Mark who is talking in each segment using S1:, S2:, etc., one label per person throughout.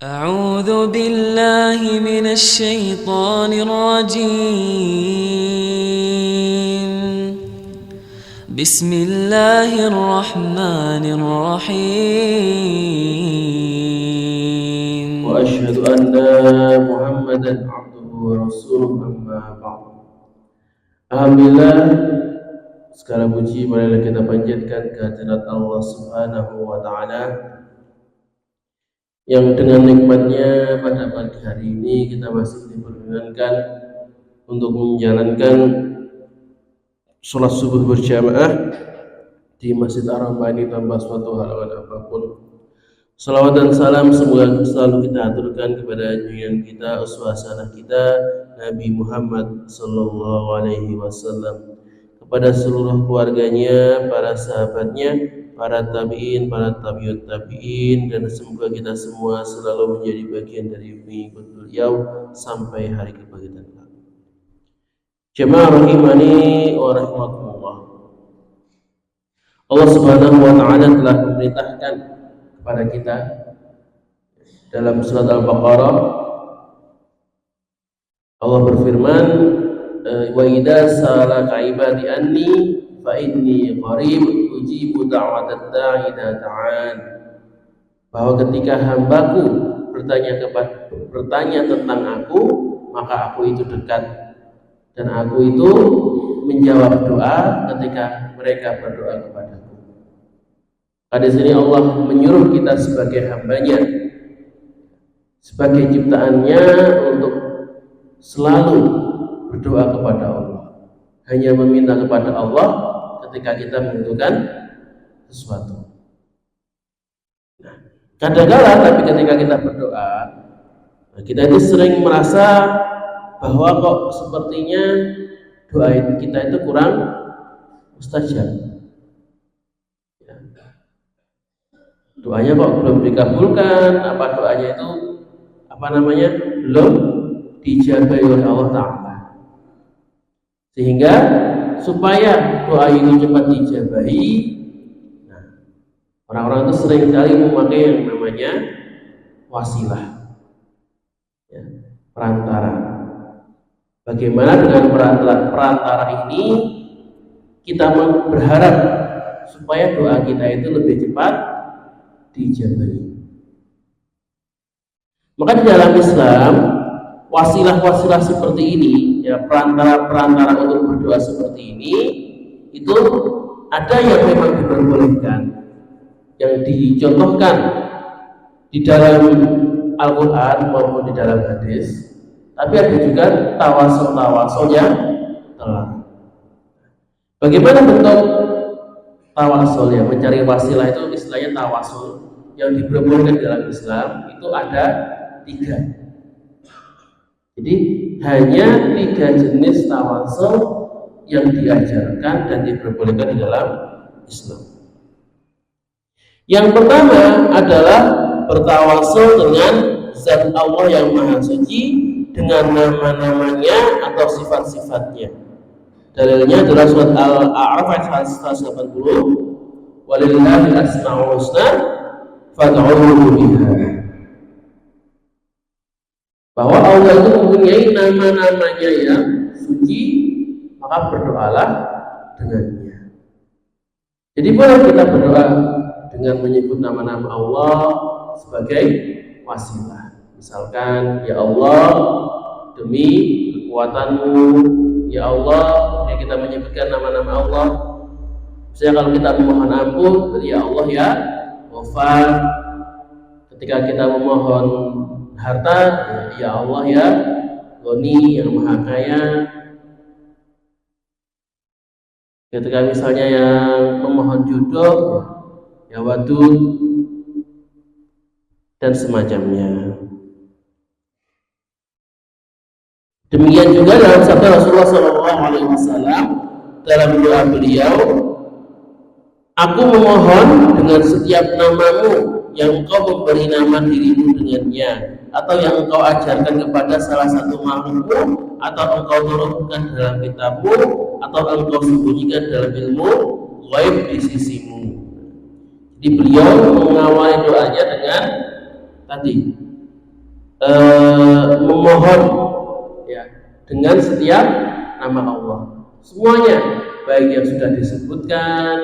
S1: أعوذ بالله من الشيطان الرجيم بسم الله الرحمن الرحيم
S2: وأشهد أن محمدا عبده ورسوله أما بعد. Alhamdulillah, segala puji marilah kita panjatkan kehadirat Allah Subhanahu wa taala yang dengan nikmatnya pada pagi hari ini kita masih diperkenankan untuk menjalankan sholat subuh berjamaah di Masjid Ar-Rahmani tanpa suatu halangan apapun. Salawat dan salam semoga selalu kita aturkan kepada junjungan kita, uswah hasanah kita, Nabi Muhammad sallallahu alaihi wasallam, kepada seluruh keluarganya, para sahabatnya, para tabi'in, para tabi'ut tabi'in, dan semoga kita semua selalu menjadi bagian dari pengikut beliau sampai hari kebangkitan kelak. Jemaah rahimani wa rahimakumullah. Allah Subhanahu wa taala telah memerintahkan kepada kita dalam surat Al-Baqarah. Allah berfirman, wa idza salaka ibadi anni fa inni qarib ujibu da'watat da'i idza da'an. Bahwa ketika hambaku bertanya tentang aku, maka aku itu dekat dan aku itu menjawab doa ketika mereka berdoa kepadaku. Di sini Allah menyuruh kita sebagai hambanya, sebagai ciptaannya, untuk selalu berdoa kepada Allah, hanya meminta kepada Allah ketika kita membutuhkan sesuatu. Kadang-kadang tapi ketika kita berdoa, kita itu sering merasa bahwa kok sepertinya doa kita itu kurang mustajab. Doanya kok belum dikabulkan, doanya itu belum dijabahi oleh Allah Ta'ala. Sehingga supaya doa ini cepat dijabahi, orang-orang itu sering sekali memakai yang namanya wasilah, perantara. Bagaimana dengan perantara ini kita berharap supaya doa kita itu lebih cepat dijabahi. Maka di dalam Islam, wasilah-wasilah seperti ini, perantara-perantara untuk berdoa seperti ini, itu ada yang memang diperbolehkan, yang dicontohkan di dalam Al-Quran maupun di dalam hadis. Tapi ada juga tawasul yang terlarang. Bagaimana bentuk tawasul, ya, mencari wasilah itu istilahnya tawasul yang diperbolehkan dalam Islam itu ada 3. Jadi hanya 3 jenis tawasul yang diajarkan dan diperbolehkan di dalam Islam. Yang pertama adalah bertawasul dengan zat Allah yang maha suci, dengan nama-namanya atau sifat-sifatnya. Dalilnya adalah surat Al-A'raf ayat 180, walillahi asma'ul husna fad'uhu biha. Bahwa Allah itu mempunyai nama-namanya yang suci, maka berdoalah dengannya. Jadi boleh kita berdoa dengan menyebut nama-nama Allah sebagai wasilah. Misalkan, ya Allah, demi kekuatanmu, ya Allah, kita menyebutkan nama-nama Allah. Misalnya kalau kita memohon ampun, ya Allah ya Ghafar. Ketika kita memohon harta, ya Allah ya Ghani, yang maha kaya. Ketika misalnya yang memohon jodoh, ya Wadud, dan semacamnya. Demikian juga dalam sabda Rasulullah SAW dalam doa beliau, aku memohon dengan setiap namamu yang engkau memberi nama dirimu dengannya, atau yang engkau ajarkan kepada salah satu makhlukmu, atau engkau turunkan dalam kitabmu, atau engkau sembunyikan dalam ilmu ghaib di sisimu. Jadi beliau mengawali doanya dengan tadi memohon ya dengan setiap nama Allah. Semuanya baik yang sudah disebutkan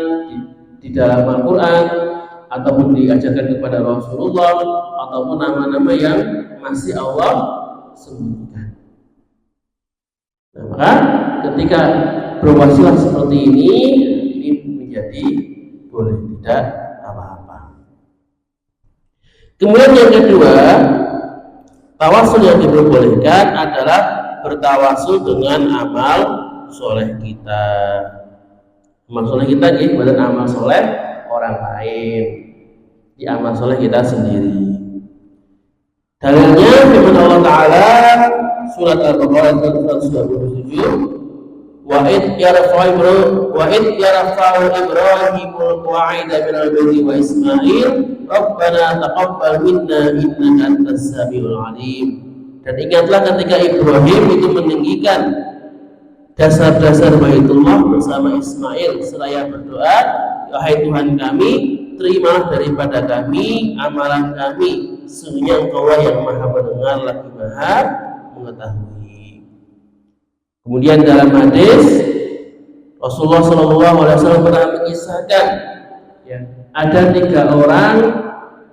S2: di dalam Al-Quran ataupun diajarkan kepada Rasulullah ataupun nama-nama yang masih Allah sebutkan. Nah, maka ketika berwasilah seperti ini menjadi boleh, tidak apa-apa. Kemudian yang kedua, tawasul yang diperbolehkan adalah bertawasul dengan amal soleh kita. Amal soleh kita bukan amal soleh orang lain, di amal soleh kita sendiri. Dalilnya firman Allah Ta'ala surat Al-Baqarah 127, wa id yarfa'u Ibrahimul qa'ida minal baiti wa Ismail Rabbana taqabbal minna innaka antas samiul alim. Dan ingatlah ketika Ibrahim itu meninggikan dasar-dasar Baitullah bersama Ismail seraya berdoa, wahai Tuhan kami, terimalah daripada kami amalan kami, sesungguhnya Engkau yang maha mendengar lagi maha mengetahui. Kemudian dalam hadis Rasulullah SAW pernah mengisahkan ya, ada 3 orang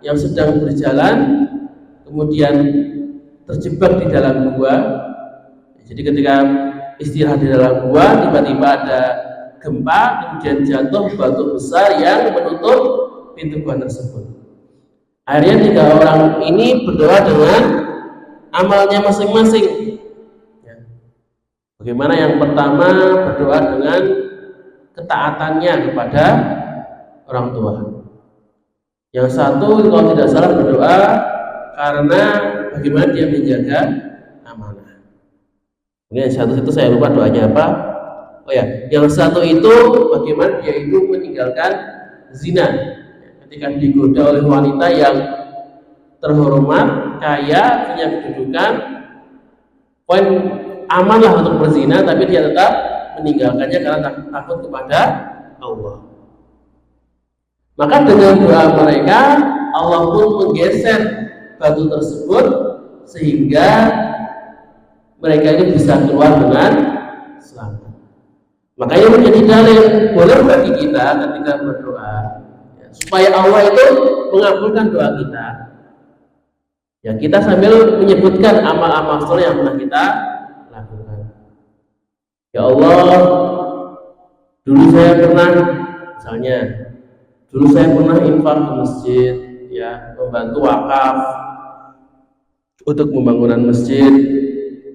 S2: yang sedang berjalan kemudian terjebak di dalam gua. Jadi ketika istirahat di dalam gua, tiba-tiba ada gempa, kemudian jatuh batu besar yang menutup pintu gua tersebut. Akhirnya 3 orang ini berdoa dengan amalnya masing-masing. Bagaimana yang pertama berdoa dengan ketaatannya kepada orang tua. Yang satu kalau tidak salah berdoa karena bagaimana dia menjaga amanah. Yang satu itu saya lupa doanya apa. Oh ya, yang satu itu bagaimana dia itu meninggalkan zina. Ketika digoda oleh wanita yang terhormat, kaya, punya kedudukan, poin amanlah untuk berzina, tapi dia tetap meninggalkannya karena takut kepada Allah. Maka dengan doa mereka, Allah pun menggeser batu tersebut sehingga mereka ini bisa keluar dengan selamat. Makanya menjadi dalil boleh bagi kita ketika berdoa ya, supaya Allah itu mengabulkan doa kita. Ya, kita sambil menyebutkan amal-amal soleh yang pernah kita lakukan. Ya Allah, dulu saya pernah misalnya dulu saya pernah infak ke masjid, ya, membantu wakaf untuk pembangunan masjid.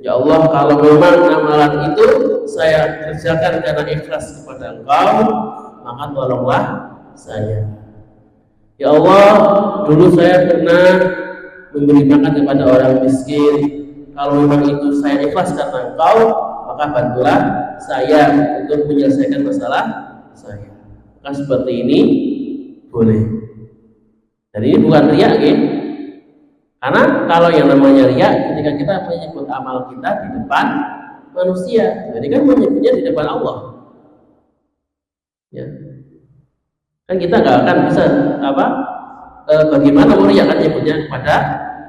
S2: Ya Allah, kalau memang amalan itu saya kerjakan karena ikhlas kepada Engkau, maka tolonglah saya. Ya Allah, dulu saya pernah memberi makan kepada orang miskin. Kalau memang itu saya ikhlas karena Engkau, maka bantulah saya untuk menyelesaikan masalah saya. Maka seperti ini boleh. Dan ini bukan riya, gitu. Karena kalau yang namanya riya, ketika kita menyebut amal kita di depan manusia, jadi kan menyebutnya di depan Allah. Ya. Kan kita nggak akan bisa bagaimana mulia akan menyebutnya kepada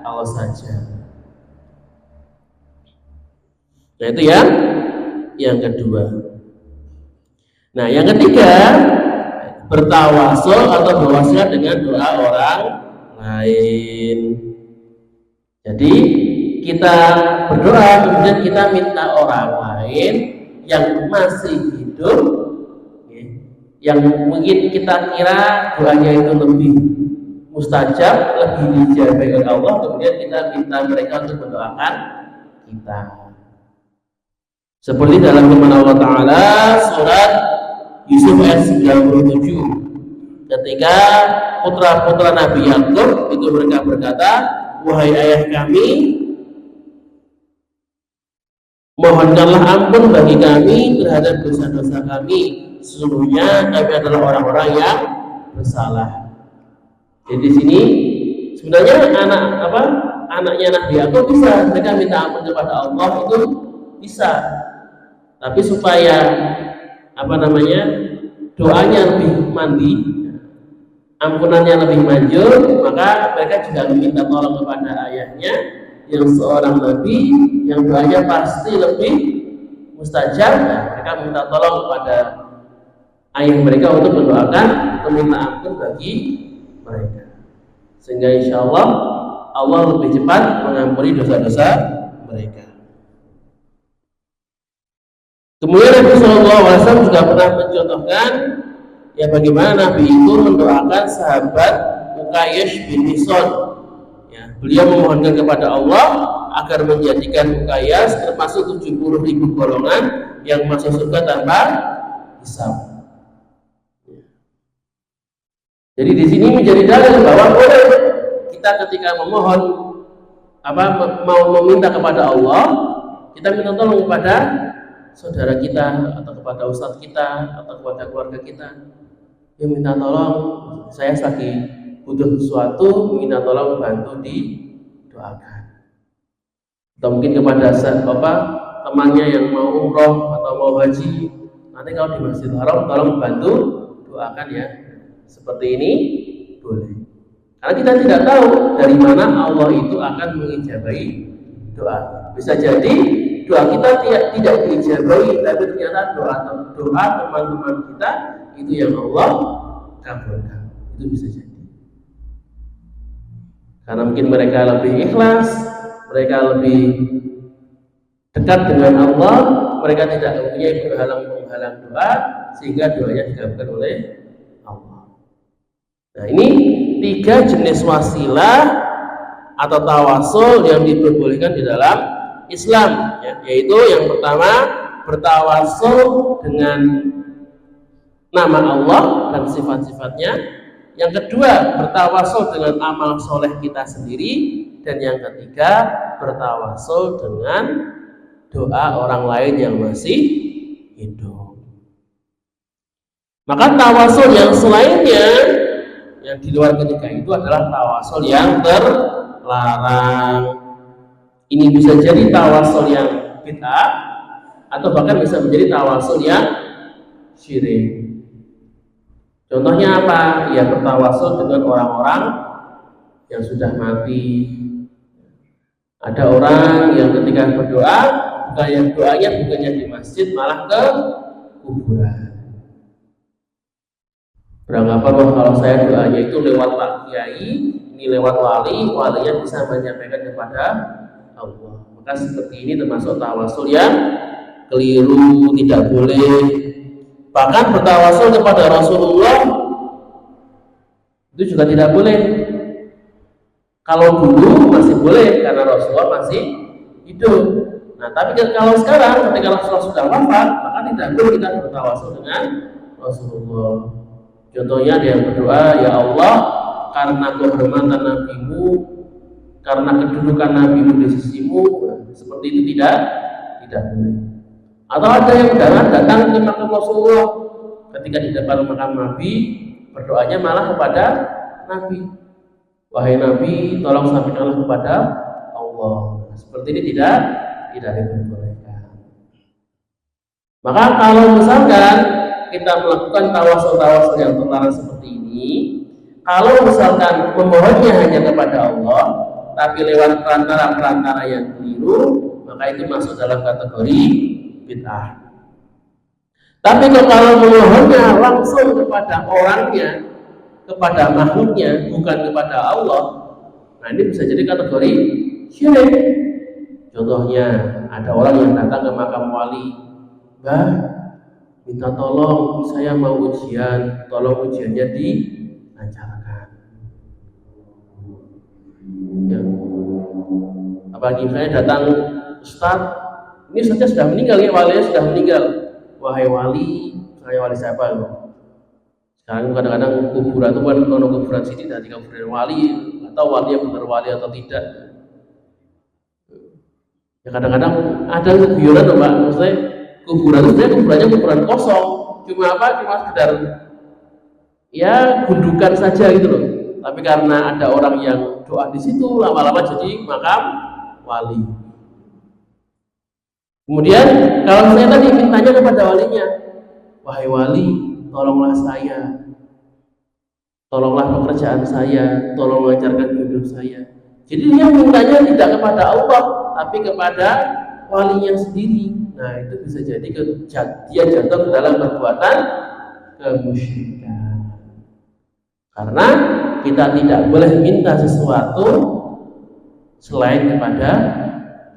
S2: Allah saja. Nah itu yang kedua. Nah yang ketiga, bertawasul atau berwasilah dengan doa orang lain. Jadi kita berdoa kemudian kita minta orang lain yang masih hidup, yang mungkin kita kira doanya itu lebih mustajab, lebih dijabai oleh Allah, kemudian kita minta mereka untuk mendoakan kita. Seperti dalam firman Allah Ta'ala surat Yusuf ayat 97, ketika putra-putra Nabi Yakub itu mereka berkata, wahai ayah kami, mohonkanlah ampun bagi kami terhadap dosa-dosa kami, sesungguhnya kami adalah orang-orang yang bersalah. Jadi di sini sebenarnya anaknya Nabi Yakub bisa mereka minta ampun kepada Allah, itu bisa, tapi supaya doanya lebih mandi, ampunannya lebih manjur, maka mereka juga meminta tolong kepada ayahnya yang seorang nabi yang doanya pasti lebih mustajab, mereka minta tolong kepada ayah mereka untuk mendoakan meminta ampun bagi mereka, sehingga insya Allah Allah lebih cepat mengampuni dosa-dosa mereka. Kemudian Nabi SAW juga pernah mencontohkan ya bagaimana Nabi itu mendoakan sahabat Uqayyah bin Mihsan. Ya, beliau memohonkan kepada Allah agar menjadikan Uqayyah termasuk 70.000 golongan yang masuk surga tanpa hisab. Jadi di sini menjadi dalil bahwa boleh kita ketika memohon mau meminta kepada Allah, kita minta tolong kepada saudara kita atau kepada ustadz kita atau kepada keluarga kita, yang minta tolong saya lagi butuh sesuatu, minta tolong bantu didoakan. Atau mungkin kepada temannya yang mau umroh atau mau haji, nanti kalau di Masjidil Haram tolong bantu doakan ya. Seperti ini boleh. Karena kita tidak tahu dari mana Allah itu akan mengijabahi doa. Bisa jadi doa kita tidak diijabahi, tapi ternyata doa teman-teman kita itu yang Allah kabulkan. Itu bisa jadi. Karena mungkin mereka lebih ikhlas, mereka lebih dekat dengan Allah, mereka tidak mempunyai penghalang doa, sehingga doanya dikabulkan oleh Allah. Nah, ini 3 jenis wasilah atau tawasul yang diperbolehkan di dalam Islam, ya, yaitu yang pertama bertawasul dengan nama Allah dan sifat-sifatnya, yang kedua bertawasul dengan amal soleh kita sendiri, dan yang ketiga bertawasul dengan doa orang lain yang masih hidup. Maka tawasul yang selainnya yang di luar ketiga itu adalah tawasul yang terlarang. Ini bisa jadi tawasul yang bid'ah atau bahkan bisa menjadi tawasul yang syirik. Contohnya apa? Ya bertawasul dengan orang-orang yang sudah mati. Ada orang yang ketika berdoa, doanya bukannya di masjid, malah ke kuburan. Beranggapan kalau saya doanya itu lewat Pak Kiai, ini lewat walinya bisa menyampaikan kepada Allah. Maka seperti ini termasuk tawasul yang keliru, tidak boleh. Bahkan bertawasul kepada Rasulullah itu juga tidak boleh. Kalau dulu masih boleh karena Rasulullah masih hidup. Nah, tapi kalau sekarang ketika Rasulullah sudah wafat, maka tidak boleh kita bertawasul dengan Rasulullah. Contohnya dia berdoa, ya Allah, karena kehormatan Nabi-Mu, karena kedudukan Nabi-Mu di sisimu, seperti itu tidak boleh. Atau ada yang datang ke makam Rasulullah, ketika di depan makam Nabi, berdoanya malah kepada Nabi. Wahai Nabi, tolong sampaikanlah kepada Allah. Seperti ini tidak diperbolehkan. Maka kalau misalkan kita melakukan tawasul yang terlarang seperti ini, kalau misalkan memohonnya hanya kepada Allah, tapi lewat perantara yang keliru, maka itu masuk dalam kategori bid'ah. Tapi kalau memohonnya langsung kepada orangnya, kepada makhluknya, bukan kepada Allah, nah ini bisa jadi kategori syirik. Contohnya, ada orang yang datang ke makam wali, minta tolong, saya mau ujian, tolong ujiannya dilancarkan. Ya. Apalagi saya datang, Ustaz, ini saja sudah meninggal ya, walinya sudah meninggal. Wahai wali, saya wali siapa loh? Sekarang kadang-kadang kuburan itu kan kuburan sini dari kuburan wali, atau walinya benar wali atau tidak. Ya kadang-kadang ada guyonan loh Mbak, maksudnya kuburan itu sebenarnya kuburan kosong, cuma sekedar ya gundukan saja gitu loh. Tapi karena ada orang yang doa di situ, lama-lama jadi makam wali. Kemudian kalau saya tadi mintanya kepada walinya, wahai wali, tolonglah saya, tolonglah pekerjaan saya, tolong lancarkan hidup saya. Jadi dia mintanya tidak kepada Allah, tapi kepada walinya sendiri. Nah, itu bisa jadi dia jatuh ke dalam perbuatan kemusyrikan. Karena kita tidak boleh minta sesuatu selain kepada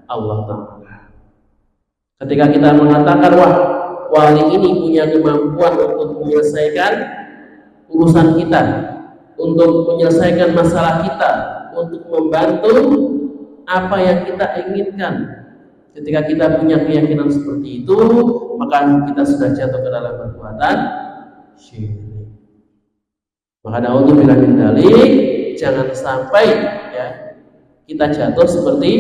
S2: Allah Ta'ala. Ketika kita mengatakan, wah, wali ini punya kemampuan untuk menyelesaikan urusan kita, untuk menyelesaikan masalah kita, untuk membantu apa yang kita inginkan. Ketika kita punya keyakinan seperti itu, maka kita sudah jatuh ke dalam perbuatan syirik. Maka naudzubillah min dzalik, jangan sampai ya kita jatuh seperti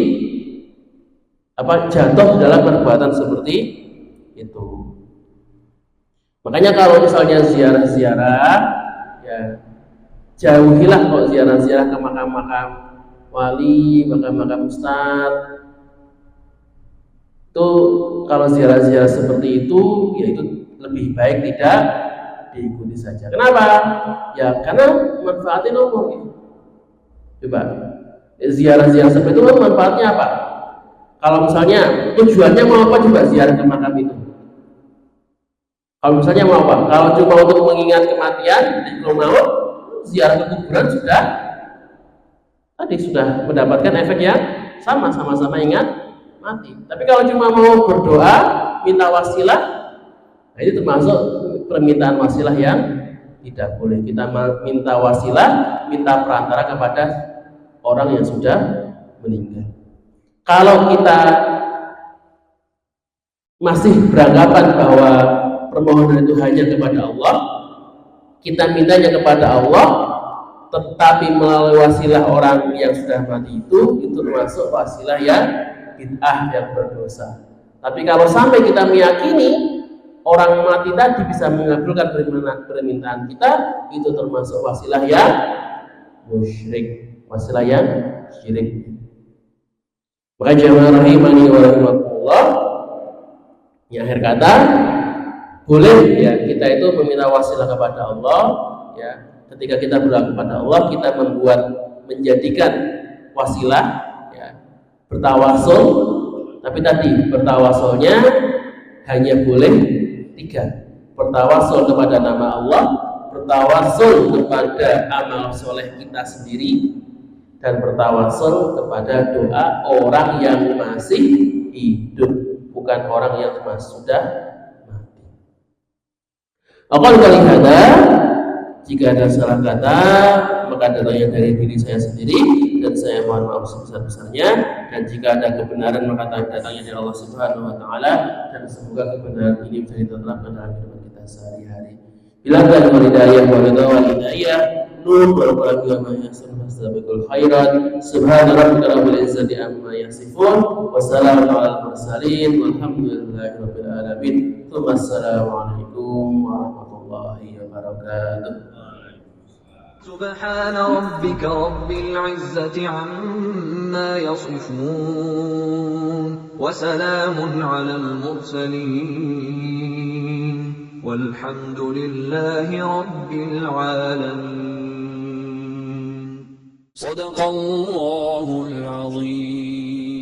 S2: jatuh dalam perbuatan seperti itu. Makanya kalau misalnya ziarah-ziarah, ya jauhilah kok ziarah-ziarah ke makam-makam wali, makam-makam ustadz. Itu kalau ziarah-ziarah seperti itu, ya itu lebih baik tidak diikuti saja. Kenapa? Ya karena manfaatnya nomor. Coba ziarah-ziarah seperti itu manfaatnya apa? Kalau misalnya tujuannya mau apa, coba ziarah ke makam itu. Kalau misalnya mau apa? Kalau cuma untuk mengingat kematian, belum mau ziarah ke kuburan sudah mendapatkan efek yang sama-sama ingat mati. Tapi kalau cuma mau berdoa, minta wasilah, nah itu termasuk permintaan wasilah yang tidak boleh. Kita minta wasilah, minta perantara kepada orang yang sudah meninggal. Kalau kita masih beranggapan bahwa permohonan itu hanya kepada Allah, kita mintanya kepada Allah, tetapi melalui wasilah orang yang sudah mati itu termasuk wasilah yang bid'ah, yang berdosa. Tapi kalau sampai kita meyakini orang mati tadi bisa mengabulkan permintaan kita, itu termasuk wasilah yang musyrik, wasilah yang syirik. Maka jamaah rahimani wa rahimakumullah, di akhir kata boleh ya kita itu meminta wasilah kepada Allah ya. Ketika kita berdoa kepada Allah, kita menjadikan wasilah ya, bertawasul, tapi tadi bertawasulnya hanya boleh 3. Bertawasul kepada nama Allah, bertawasul kepada amal soleh kita sendiri, dan bertawasul kepada doa orang yang masih hidup, bukan orang yang sudah mati. Aqal kali kata, jika ada salah kata, maka datangnya dari diri saya sendiri dan saya mohon maaf sebesar-besarnya, dan jika ada kebenaran maka datangnya dari Allah Subhanahu wa taala, dan semoga kebenaran ini bisa diterapkan dalam kehidupan kita sehari-hari. Bila ada hidayah wal hidayah, nur wal barakah ma yasun fastabiqul khairat. Subhana rabbika rabbil izzati amma yasifun, wa salamun alal mursalin, walhamdulillahi rabbil alamin. Wassalamualaikum warahmatullahi wabarakatuh.
S3: سبحان ربك رب العزة عما يصفون وسلام على المرسلين والحمد لله رب العالمين صدق الله العظيم.